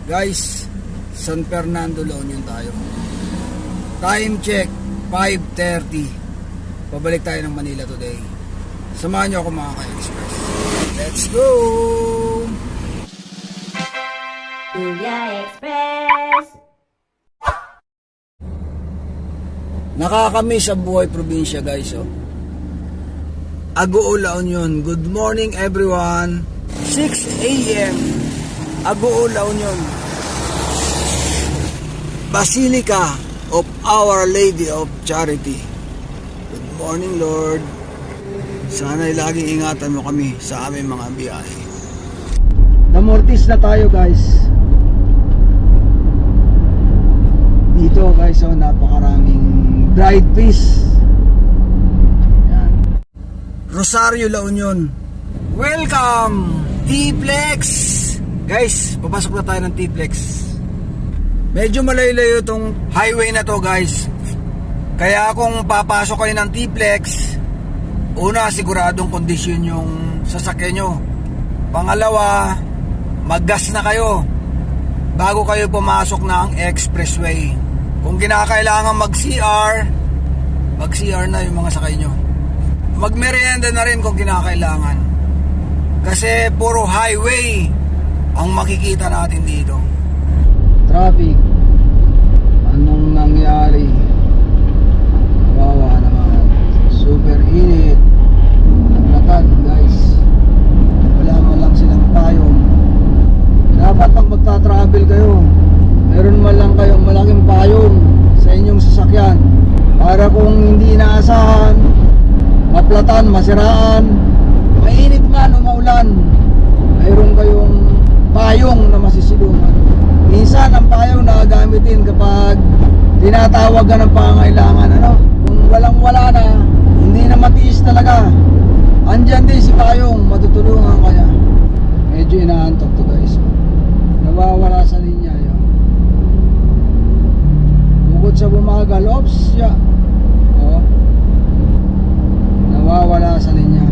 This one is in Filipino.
Guys, San Fernando, La Union tayo. Time check, 5:30. Pabalik tayo ng Manila today. Samahan nyo ako mga ka-express. Let's go! Kuya Express. Nakakamiss sa buhay probinsya, guys. Oh. Agoo, La Union. Good morning, everyone. 6 a.m. Agoo, La Union. Basilica of Our Lady of Charity. Good morning, Lord. Sana'y laging ingatan mo kami sa aming mga biyahe. Namortis na tayo, guys. Dito, guys, oh, napakaraming dried fish. Yan. Rosario, La Union. Welcome, T-Plex. Guys, papasok na tayo ng T-Plex. Medyo malayo-layo itong highway na to, guys. Kaya kung papasok kayo ng T-Plex, una, siguradong kondisyon yung sasakyan nyo. Pangalawa, mag-gas na kayo bago kayo pumasok ng expressway. Kung kinakailangan mag-CR, mag-CR na yung mga sakay nyo. Mag-merienda na rin kung kinakailangan. Kasi puro highway ang makikita natin dito. Traffic. Anong nangyari? Kawawa naman. Super init. Naglatan, guys. Wala man lang silang payong. Dapat pag magta-travel kayo, meron man lang kayong malaking payong sa inyong sasakyan. Para kung hindi inaasahan, maplatan, masiraan, mainit man o maulan, mayroon kayong payong na masisilungan. Minsan ang payong na gamitin kapag tinatawag ka ng pangailangan, ano? Kung walang-wala na, hindi na matiis talaga, andyan din si payong, matutulungan kaya. Medyo inaantok to, guys. Nawawala sa linya yun. Bukod sa bumagal, ops, yeah. Oh. Nawawala sa linya.